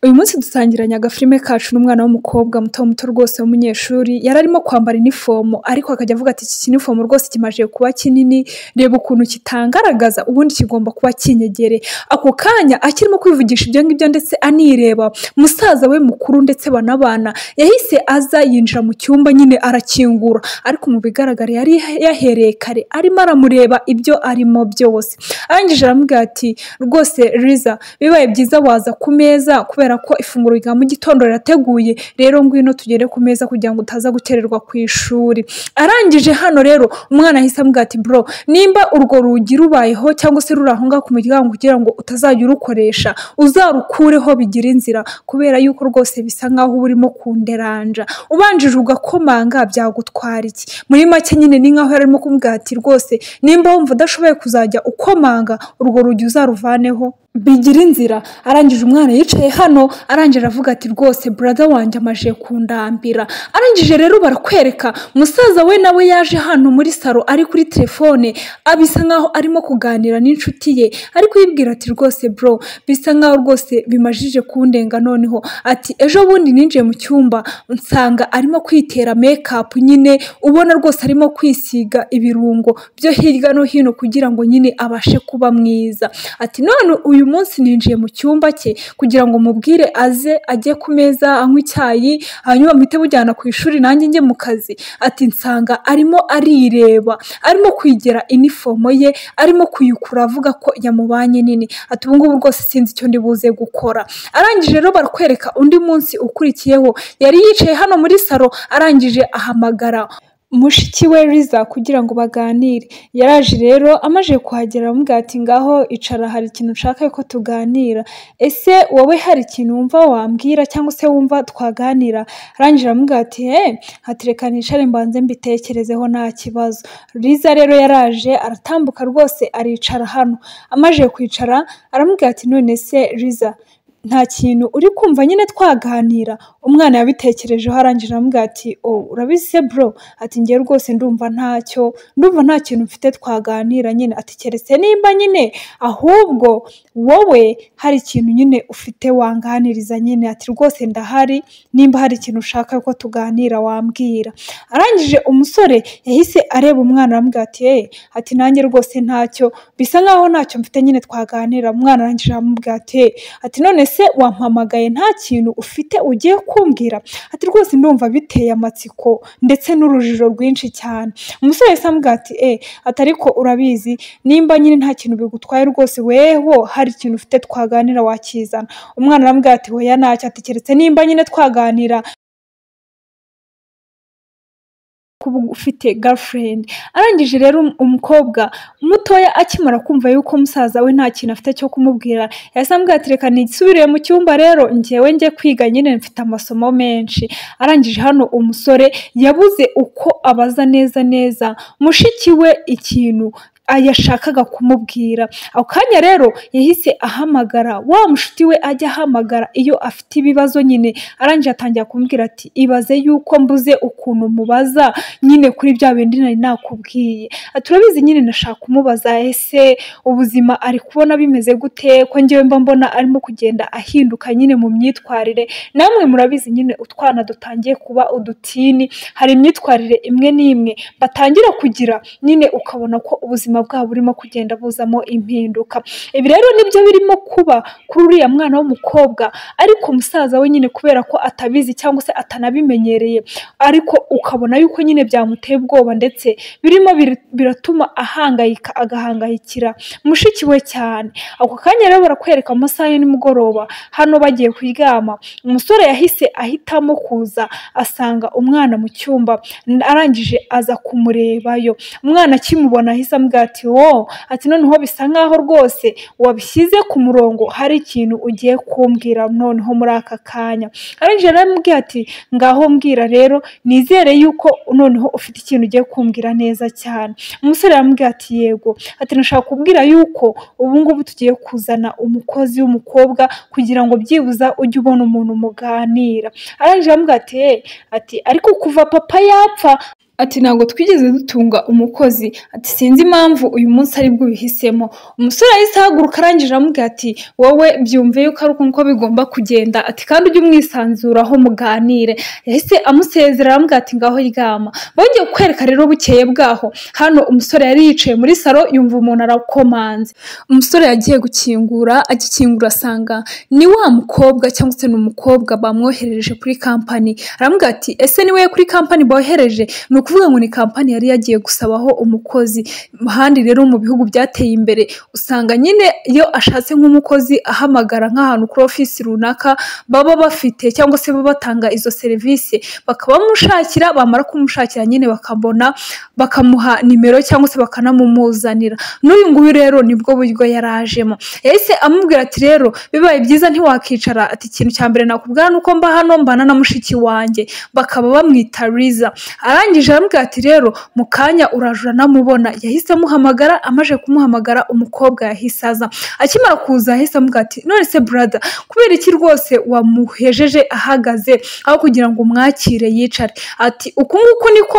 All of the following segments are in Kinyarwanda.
Uyu munsi dusangiranye agafilime kacu n'umwana w'umukobwa muto rwose w'umunyeshuri, yari arimo kwambara inifomo ariko akajya avuga ati iki inifomo rwose kimaze kuba kinini, reba ukuntu kitangaragaza ubundi kigomba kuba kinyegereye. Ako kanya akirimo kwivugisha ibyo ngibyo ndetse anireba, musaza we mukuru ndetse banabana yahise aza yinjira mu cyumba nyine arakingura, ariko mu bigaragara yari yahereye kare arimo aramureba ibyo arimo byose. Arangije aramubwira ati rwose Liza, bibaye byiza waza ku meza kubera ko ifunguro rya mu gitondo rirateguye, rero ngwino tugere ku meza kugira ngo utaza gukererwa ku ishuri. Arangije hano rero umwana ahise amubwira ati bro, nimba urwo rugi rubayeho cyangwa se ruri aho ngaho ku muryango kugira ngo utazajya urukoresha, uzarukureho bigira inzira, kubera yuko rwose bisa nkaho uba urimo kunderanja, ubanjije ugakomanga byagutwara iki? Muri make nyine ni nkaho yari arimo kumubwira ati rwose nimba wumva udashoboye kuzajya ukomanga, urwo rugi uzaruvaneho bigira inzira. Arangije umwana yicaye hano, arangije avuga ati rwose brother wanjye amaje kundambira. Arangije rero barakwereka musaza we nawe yaje hano muri salo ari kuri telefone, abisa nkaho arimo kuganira n'inshuti ye, ariko yibwira ati rwose bro, bisa nkaho rwose bimajije kundenga. Noneho ati ejo bundi ninjiye mu cyumba nsanga arimo kwitera makeup, nyine ubona rwose arimo kwisiga ibirungo byo hirya no hino kugira ngo nyine abashe kuba mwiza. Ati none uyu munsi ninjiye mu cyumba cye kugira ngo mubwire aze ajye ku meza anywe icyayi, hanyuma mpite mujyana ku ishuri nanjye njye mu kazi. Ati nsanga arimo arireba, arimo kwigera inifomo ye, arimo kuyikura avuga ko yamubanye nini. Ati ubu ngubu rwose sinzi icyo ndi buze gukora. Arangije rero barakwereka undi munsi ukurikiyeho, yari yicaye hano muri salo, arangije ahamagara mushiki we Liza kugira ngo baganire. Yaraje rero amaze kuhagera aramubwira ati ngaho icara, hari ikintu nshaka ko tuganira, ese wowe hari ikintu wumva wambwira cyangwa se wumva twaganira? Arangije aramubwira ati reka nicare mbanze mbitekerezeho nta kibazo. Liza rero yaraje aratambuka rwose aricara hano, amaze kwicara aramubwira ati none se Liza, nta kintu uri kumva nyine twaganira? Umwana yabitekerejeho, arangije aramubwira ati urabizi se bro, ati ngewe rwose ndumva nta kintu mfite twaganira nyine. Ati keretse nimba nyine ahubwo wowe hari ikintu nyine ufite wanganiriza nyine. Ati rwose ndahari, nimba hari ikintu ushaka ko tuganira wambwira. Arangije umusore yahise areba umwana aramubwira ati nanjye rwose ntacyo, bisa nkaho ntacyo mfite nyine twaganira. Umwana arangije aramubwira ati none se wampamagaye nta kintu ufite ugiye kumbwira? Ati rwose ndumva biteye amatsiko ndetse n'urujijo rwinshi cyane. Umusore yahise amubwira ati ariko urabizi nimba nyine nta kintu bigutwaye rwose, weho hari ikintu ufite twaganira wakizana. Umwana aramubwira ati hoya ntacyo, ati keretse nimba nyine twaganira ufite girlfriend. Arangije rero umukobwa mutoya akimara kumva yuko musaza we nta kintu afite cyo kumubwira, yahise amubwira ati reka nisubire mu cyumba rero njyewe njye kwiga, nyine mfite amasomo menshi. Arangije hano umusore yabuze uko abaza neza mushiki we ikintu yashakaga kumubwira. Ako kanya rero yahise ahamagara wa mushuti we, ajya ahamagara iyo afite ibibazo nyine. Arangije atangira kumubwira ati ibaze yuko mbuze ukuntu mubaza nyine kuri bya bindi nari nakubwiye. Turabizi nyine nashaka kumubaza ese ubuzima ari kubona bimeze gute, ko njyewe mba mbona arimo kugenda ahinduka nyine mu myitwarire. Namwe murabizi nyine utwana dutangiye kuba udutini, hari imyitwarire imwe n'imwe batangira kugira nyine ukabona ko ubuzima bwabo burimo kugenda buzamo impinduka. Ibi rero nibyo birimo kuba kuri uriya mwana w'umukobwa, ariko musaza we nyine kubera ko atabizi cyangwa se atanabimenyereye, ariko ukabona yuko nyine byamuteye ubwoba ndetse birimo biratuma agahangayikira mushiki we cyane. Ako kanya rero barakwereka amasaha ya nimugoroba, hano bagiye kuryama. Umusore yahise ahitamo kuza asanga umwana mu cyumba, arangije aza kumurebayo. Umwana akimubona ahise amubwira ati noneho bisa nkaho rwose wabishyize ku murongo, hari ikintu ugiye kumbwira noneho muri aka kanya. Arangije aramubwira ati ngaho mbwira rero, nizere yuko noneho ufite ikintu ugiye kumbwira neza cyane. Umusore aramubwira ati yego, ati nashaka kubwira yuko ubu ngubu tugiye kuzana umukozi w'umukobwa kugira ngo byibuza ujye ubona umuntu muganira. Arangije aramubwira ati ariko kuva papa yapfa ati ntabwo twigeze dutunga umukozi, ati sinzi impamvu uyu munsi ari bwo ubihisemo. Umusore yahise ahaguruka arangije aramubwira ati wowe byumve yuko ari uko bigomba kugenda, ati kandi ujye umwisanzuraho muganire. Yahise amusezerera aramubwira ati ngaho ryama. Bongeye kukwereka rero bukeye bwaho, hano umusore yari yicaye muri salo yumva umuntu arakomanze. Umusore yagiye gukingura, agikingura asanga ni wa mukobwa cyangwa se ni umukobwa bamwoherereje kuri kampani. Aramubwira ati ese ni wowe kuri kampani bohereje? Ni ukuvuga ngo ni kampani yari yagiye gusabaho umukozi. Ahandi rero mu bihugu byateye imbere usanga nyine iyo ashatse nk'umukozi ahamagara nk'ahantu kuri ofisi runaka baba bafite cyangwa se baba batanga izo serivisi, bakaba bamushakira, bamara kumushakira nyine bakabona bakamuha nimero cyangwa se bakanamumuzanira. N'uyu nguyu rero nibwo buryo yarajemo. Yahise amubwira ati rero bibaye byiza ntiwakicara, ati ikintu cya mbere nakubwira nuko mba hano mbana na mushiki wanjye, bakaba bamwita Liza. Arangije aramubwira ati rero mu kanya uraje uranamubona. Yahise amuhamagara, amaze kumuhamagara umukobwa yahise aza. Akimara kuza yahise amubwira ati none se brother, kubera iki rwose wamuhejeje ahagaze aho kugira ngo umwakire yicare? Ati uku nguku niko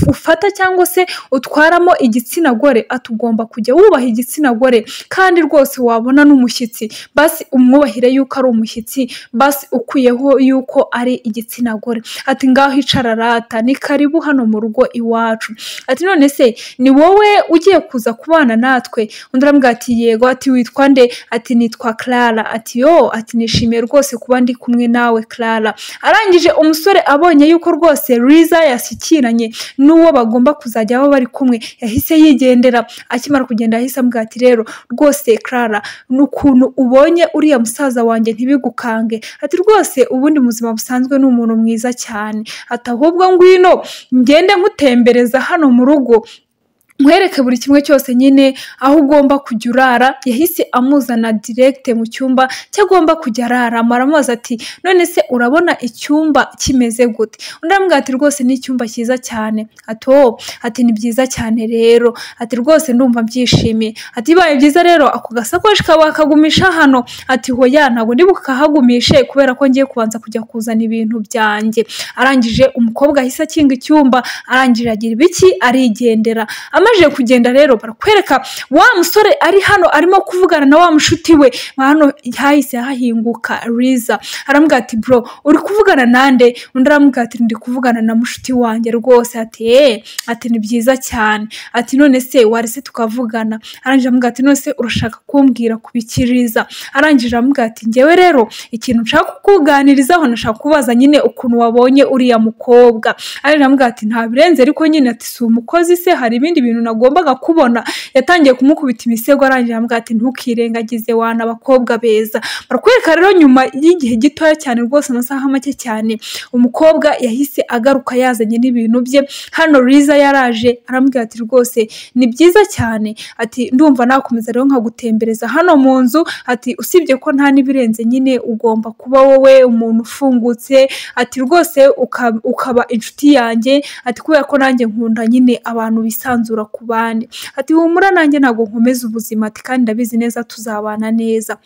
ufata cyangwa se utwaramo igitsina gore? Ati ugomba kujya wubaha igitsina gore, kandi rwose wabona n'umushyitsi basi umwubahire yuko ari umushyitsi, basi ukuyeho yuko ari igitsina gore. Ati ngaho icara rata, ni karibu hano mu rugo iwacu. Ati none se ni wowe ugiye kuza kubana natwe? Undi aramubwira ati yego. Ati witwa nde? Ati nitwa Clara. Ati yo, ati nishimiye rwose kuba ndi kumwe nawe Clara. Arangije umusore abonye yuko rwose Liza yashyikiranye n'uwo bagomba kuzajya baba bari kumwe, yahise yigendera. Akimara kugenda yahise amubwira ati rero rwose Clara, n'ukuntu ubonye uriya musaza wanjye ntibigukange. Ati rwose ubundi muzima busanzwe ni umuntu mwiza cyane. Ati ahubwo ngwino ngende nkutembereza hano mu rugo, nkwereke buri kimwe cyose nyine aho ugomba kujya urara. Yahise amuzana direct mu cyumba cyagomba kujya araramo. Aramubaza ati none se urabona icyumba kimeze gute? Undi aramubwira ati rwose ni icyumba cyiza cyane. Ati ni byiza cyane rero. Ati rwose ndumva mbyishimiye. Ati bibaye byiza rero ako gasakoshi kawe wakagumisha hano? Ati hoya ntabwo ndi bukahagumishe kubera ko ngiye kubanza kujya kuzana ibintu byanjye. Arangije umukobwa ahise akinga icyumba, arangije agira ibiki arigendera. Amaze kugenda rero barakwereka wa musore ari hano arimo kuvugana na wa mushuti we. Hano hahise hahinguka Liza. Aramubwira ati bro uri kuvugana nande? Undi aramubwira ati ndi kuvugana na mushuti wanjye rwose. Ati ni byiza cyane. Ati none se warese tukavugana? Arangije aramubwira ati none se urashaka kumbwira kubiki Liza? Arangije aramubwira ati njyewe rero ikintu nshaka kukuganirizaho, nashaka kubaza nyine ukuntu wabonye uriya mukobwa. Arangije aramubwira ati nta birenze ariko nyine ati si umukozi se, hari ibindi bintu nagombaga kubona. Yatangiye kumukubita imisego. Arangije aramubwira ati ntukirengagize wana abakobwa beza. Barakwereka rero nyuma y'igihe gitoya cyane rwose, amasaha make cyane, umukobwa yahise agaruka yazanye n'ibintu bye. Hano Liza yaraje aramubwira ati rwose ni byiza cyane. Ati ndumva nakomeza rero nkagutembereza hano mu nzu. Ati usibye ko nta n'ibirenze nyine ugomba kuba wowe umuntu ufungutse. Ati rwose ukaba inshuti yanjye. Ati kubera ko nanjye nkunda nyine abantu bisanzura ku bandi. Ati humura nanjye ntabwo nkomeza ubuzima. Ati kandi ndabizi neza tuzabana neza.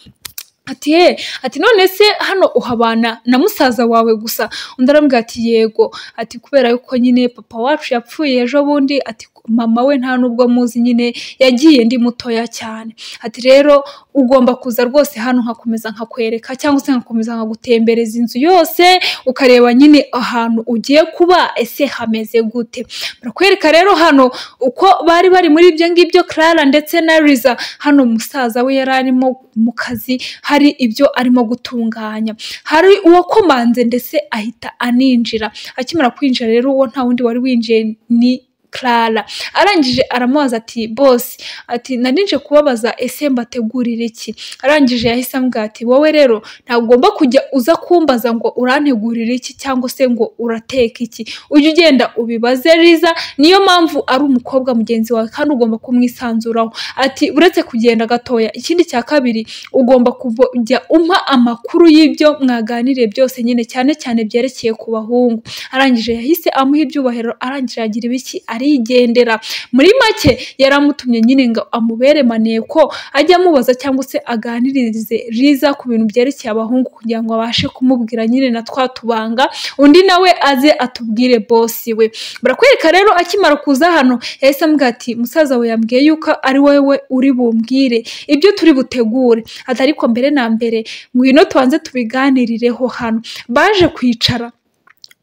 Ati none se hano uhabana na musaza wawe gusa? Undi aramubwira ati yego. Ati kubera yuko nyine papa wacu yapfuye ejo bundi. Ati mama we nta nubwo muzi, nyine yagiye ndi mutoya cyane. Ati rero ugomba kuza rwose hano nkakomeza nkakwereka cyangwa se nkakomeza nkagutembereza inzu yose ukareba nyine ahantu ugiye kuba ese hameze gute. Barakwereka rero hano uko bari bari muri ibyo ngibyo Clara ndetse na Liza. Hano musaza we yari arimo mu kazi, hari ibyo arimo gutunganya. Hari uwo komanze ndetse ahita aninjira. Akimara kwinjira rero uwo nta wundi wari winjiye ni Clara. Arangije aramubaza ati boss, ati narinje kubabaza ese mbategurira iki? Arangije yahise ambwira ati wowe rero ntagomba kujya uza kumbaza ngo urantegurira iki cyangwa se ngo urateka iki. Ujye ugenda ubibaze Liza, niyo mpamvu ari umukobwa mugenzi wawe kandi ugomba kumwisanzuraho. Ati uretse kugenda gatoya, ikindi cya kabiri ugomba kujya umpa amakuru y'ibyo mwaganiriye byose nyine cyane cyane byerekeye ku bahungu. Arangije yahise amuha ibyubahiro. Arangije agira ibiki arigendera. Muri make yaramutumye nyine ngo amubere maneko ajya amubaza cyangwa se aganirize Liza ku bintu byerekeye abahungu kugira ngo abashe kumubwira nyine na twatubanga undi nawe aze atubwire boss we. Barakwereka rero akimara kuza hano yahise ambwira ati musaza we yambwiye yuko ari wowe uri bumbwire ibyo turi butegure, ati ariko mbere na mbere ngwino tubanze tubiganirireho hano. Baje kwicara,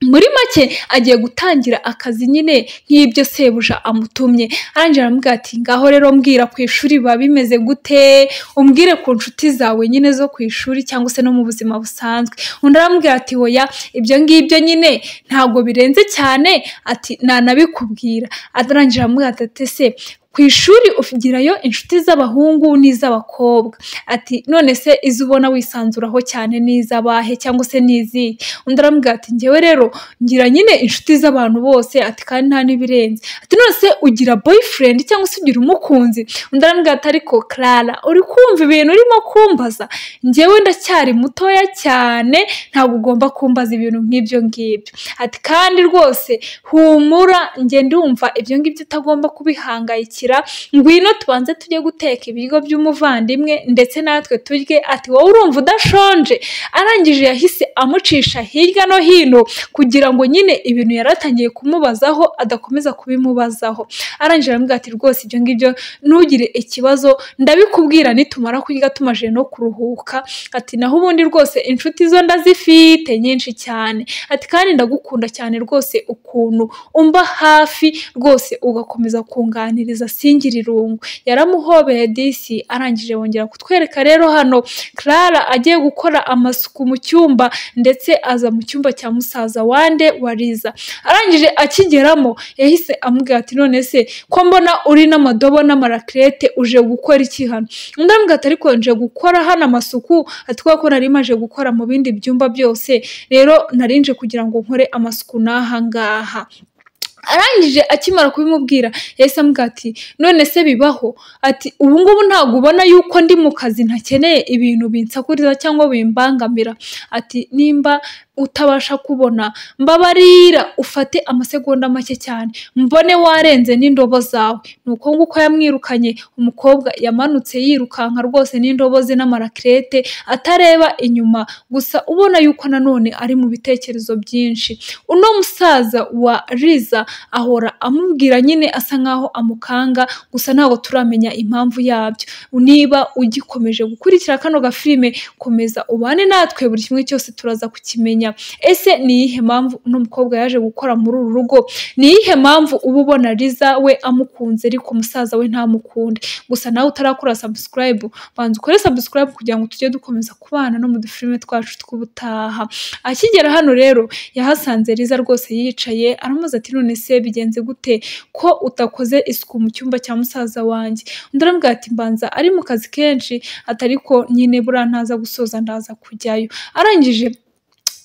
muri make agiye gutangira akazi nyine nk'ibyo sebuja amutumye. Arangije aramubwira ati ngaho rero mbwira ku ishuri biba bimeze gute, umbwire ku nshuti zawe nyine zo ku ishuri cyangwa se no mu buzima busanzwe. Undi aramubwira ati oya ibyo ngibyo nyine ntabwo birenze cyane, ati nanabikubwira. Arangije aramubwira ati se ku ishuri ufigirayo inshuti z'abahungu n'iz'abakobwa, ati none se izo ubona wisanzuraho cyane n'iz'abahe cyangwa se n'izihe? Undi aramubwira ati njyewe rero ngira nyine inshuti z'abantu bose, ati kandi nta n'ibirenze. Ati none se ugira boyfriend cyangwa se ugira umukunzi? Undi aramubwira ati ariko Clara uri kumva ibintu urimo kumbaza? Njyewe ndacyari mutoya cyane, ntabwo ugomba kumbaza ibintu nk'ibyo ngibyo. Ati kandi rwose humura njye ndumva ibyo ngibyo utagomba kubihangayikira, ngwino tubanze tujye guteka ibiryo by'umuvandimwe ndetse natwe turye, ati wowe urumva udashonje? Arangije yahise amucisha hirya no hino kugira ngo nyine ibintu yaratangiye kumubazaho adakomeza kubimubazaho. Arangije aramubwira ati rwose ibyo ngibyo ntugire ikibazo ndabikubwira nitumara kurya tumaje no kuruhuka, ati naho ubundi rwose inshuti zo ndazifite nyinshi cyane, ati kandi ndagukunda cyane rwose ukuntu umba hafi rwose ugakomeza kunganiriza singira irungu. Yaramuhobeye disi. Arangije wongera kutwereka rero hano Clara agiye gukora amasuku mu cyumba ndetse aza mu cyumba cya musaza wande wa Liza. Arangije akigeramo yahise amubwira ati none se ko mbona uri n'amadobo n'amaraklete uje gukora iki hano? Undi aramubwira ati ariko nje gukora hano amasuku, ati kuko nari maje gukora mu bindi byumba byose rero narinje kugira ngo nkore amasuku n'aha ngaha. Arangije akimara kubimubwira yahise amubwira ati none se bibaho? Ati ubu ngubu ntabwo ubona yuko ndi mu kazi ntakeneye ibintu binsakuriza cyangwa bimbangamira? Ati nimba utabasha kubona mbabarira ufate amasegonda make cyane mbone warenze n'indobo zawe. Nuko nguko yamwirukanye. Umukobwa yamanutse yirukanka rwose n'indobo ze n'amaraklete atareba inyuma, gusa ubona yuko nanone ari mu bitekerezo byinshi. Uno musaza wa Liza ahora amubwira nyine asa nkaho amukanga, gusa ntabwo turamenya impamvu yabyo. Niba ugikomeje gukurikira kano gafilime komeza ubane natwe, buri kimwe cyose turaza kukimenya. Ese ni iyihe mpamvu uno mukobwa yaje gukora muri uru rugo? Ni iyihe mpamvu uba ubona Liza we amukunze ariko musaza we ntamukunde? Gusa nawe utarakora subscribe banza ukore subscribe kugira ngo tujye dukomeza kubana no mu dufilime twacu tw'ubutaha. Akigera hano rero yahasanze Liza rwose yicaye, aramubaza ati none se bigenze gute ko utakoze isuku mu cyumba cya musaza wanjye? Undi aramubwira ati mbanza ari mu kazi kenshi, ati ariko nyine buriya ntaza gusoza ndaza kujyayo. Arangije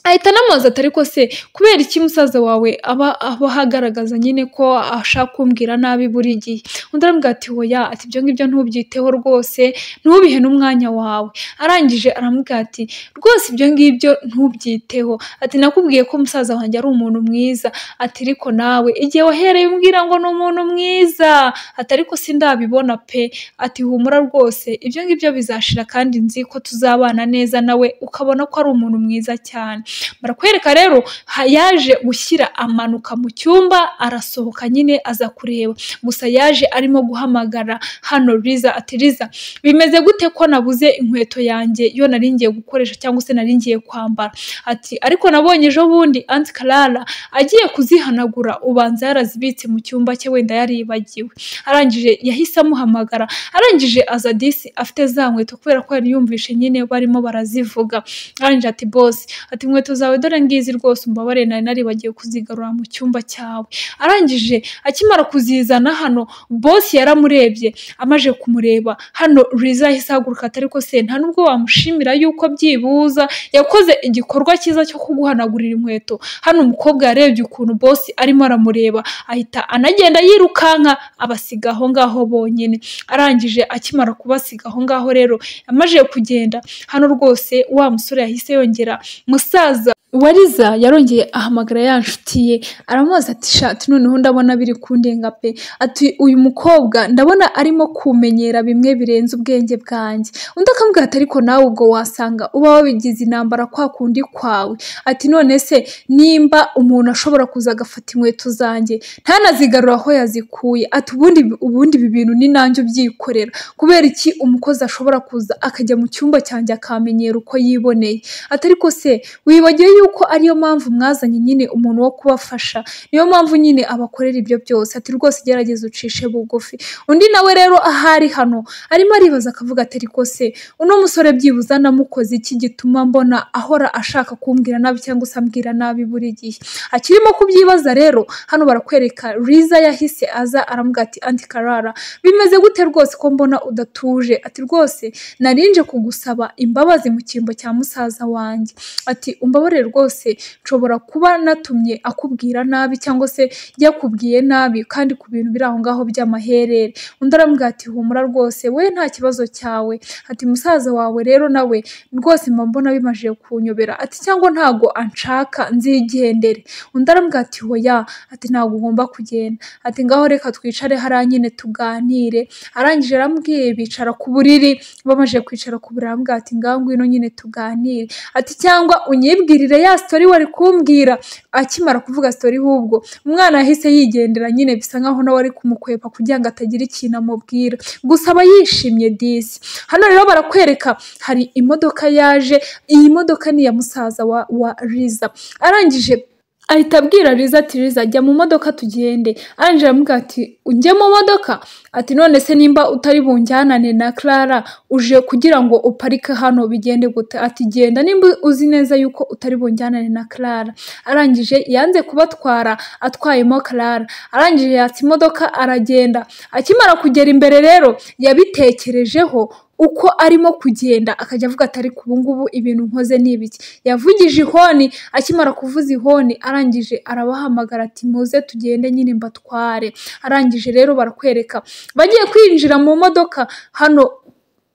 ahita anamubaza ati ariko se kubera iki musaza wawe aba ahagaragaza nyine ko ashaka kumbwira nabi buri gihe? Undi aramubwira ati oya, ati ibyo ngibyo ntubyiteho rwose, ntubihe n'umwanya wawe. Arangije aramubwira ati rwose ibyo ngibyo ntubyiteho, ati nakubwiye ko musaza wanjye ari umuntu mwiza, ati ariko nawe igihe wahereye umbwira ngo ni umuntu mwiza, ati ariko sindabibona pe, ati humura rwose ibyo ngibyo bizashira kandi nzi ko tuzabana neza nawe ukabona ko ari umuntu mwiza cyane. Barakwereka rero yaje gushyira amanuka mu cyumba, arasohoka nyine aza kureba, gusa yaje arimo guhamagara hano Liza. Ati Liza bimeze gute ko nabuze inkweto yanjye yo nari ngiye gukoresha cyangwa se nari ngiye kwambara? Ati ariko nabonye ejo bundi Aunt Clara agiye kuzihanagura ubanza yarazibitse mu cyumba cye wenda yaribagiwe. Arangije yahise amuhamagara, arangije aza disi afite za nkweto kubera ko yari yumvishe nyine barimo barazivuga. Arangije ati boss, ati inkweto zawe dore ngizi rwose umbabare nari bagiye kuzigarura mu cyumba cyawe. Arangije akimara kuzizana hano boss yaramurebye, amaje kumureba hano Liza yahise ahaguruka ati ariko se nta nubwo wamushimira yuko byibuza yakoze igikorwa cyiza cyo kuguhanagurira inkweto? Hano umukobwa yarebye ukuntu boss arimo aramureba ahita anagenda yirukanka abasiga aho ngaho bonyine. Arangije akimara kubasiga aho ngaho rero amaje kugenda hano rwose wa musore yahise yongera musaza Uwariza yarongeye ahamagara ya nshuti ye aramubaza ati shati noneho ndabona biri kundenga pe, ati uyu mukobwa ndabona arimo kumenyera bimwe birenze ubwenge bwanjye. Undi akamubwira ati ariko nawe ubwo wasanga uba wabigize intambara kwa kundi kwawe, ati none se nimba umuntu ashobora kuza agafata inkweto zanjye ntanazigarura aho yazikuye, ati ubundi ibi bintu ni nanjye ubyikorera, kubera iki umukozi ashobora kuza akajya mu cyumba cyanjye akamenyera uko yiboneye, ati ariko se wibagiwe yuko ariyo mpamvu mwazanye nyine umuntu wo kubafasha, niyo mpamvu nyine abakorera ibyo byose, ati rwose gerageza ucishe bugufi. Undi nawe rero ahari hano arimo aribaza akavuga ati ariko se uno musore byibuza namukoze iki gituma mbona ahora ashaka kumbwira nabi cyangwa se ambwira nabi buri gihe. Akirimo kubyibaza rero hano barakwereka Liza yahise aza aramubwira ati anti Karara bimeze gute rwose ko mbona udatuje, ati rwose narinje kugusaba imbabazi mu cyimbo cya musaza wanjye, ati umbabarire rwose nshobora kuba natumye akubwira nabi cyangwa se yakubwiye nabi kandi ku bintu biri aho ngaho by'amaherere. Undi aramubwira ati humura rwose we nta kibazo cyawe, ati musaza wawe rero nawe rwose mba mbona bimajije kunyobera, ati cyangwa ntago anshaka nzigendere. Undi aramubwira ati hoya, ati ntago ugomba kugenda, ati ngaho reka twicare hariya nyine tuganire. Arangije aramubwiye bicara ku buriri, bamaze kwicara ku buriri aramubwira ati ngaho ngwino nyine tuganire, ati cyangwa unyibwirire ya story wari kumbwira. Akimara kuvuga story hubwo umwana yahise yigendera, nyine bisa nkaho nawe ari kumukwepa kugira ngo atagira ikintu amubwira, gusa aba yishimye disi. Hano rero barakwereka hari imodoka yaje, iyi modoka ni iya musaza wa Liza. Arangije ahita abwira Liza ati Liza jya mu modoka tugende. Arangije aramubwira ati ujye mu modoka, ati none se nimba utari bunjyanane na Clara uje kugira ngo uparike hano bigende gute, ati genda nimba uzi neza yuko utari bunjyanane na Clara. Arangije yanze kubatwara atwayemo Clara, arangije yatsa imodoka aragenda. Akimara kugera imbere rero yabitekerejeho uko arimo kugenda akajya avuga ati ariko ubu ngubu ibintu nkoze ni ibiki. Yavugije ihoni, akimara kuvuza ihoni arangije arabahamagara ati muze tugende nyine mbatware. Arangije rero barakwereka bagiye kwinjira mu modoka. Hano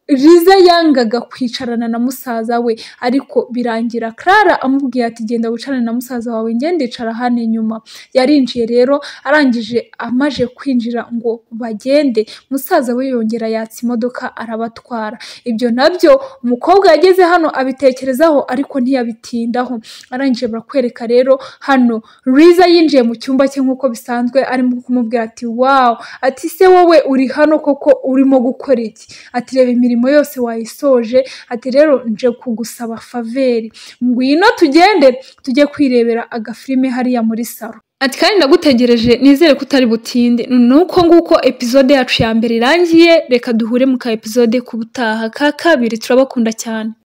Liza yangaga kwicarana na musaza we ariko birangira Clara amubwiye ati genda wicarane na musaza wawe njye ndicara hano inyuma. Yarinjiye rero arangije amaje kwinjira ngo bagende, musaza we yongera yatsa imodoka arabatwara. Ibyo nabyo umukobwa yageze hano abitekerezaho ariko ntiyabitindaho. Arangije barakwereka rero hano Liza yinjiye mu cyumba cye nk'uko bisanzwe arimo kumubwira ati wow, ati se wowe uri hano koko urimo gukora iki, ati reba imirimo yose wayisoje, ati rero nje kugusaba faveri, ngwino tugende tujye kwirebera agafilime hariya muri salo, ati kandi ndagutegereje nizere ko utari butinde. Nuko nguko episode yacu ya mbere irangiye, reka duhure mu ka episode ku butaha ka kabiri. Turabakunda cyane.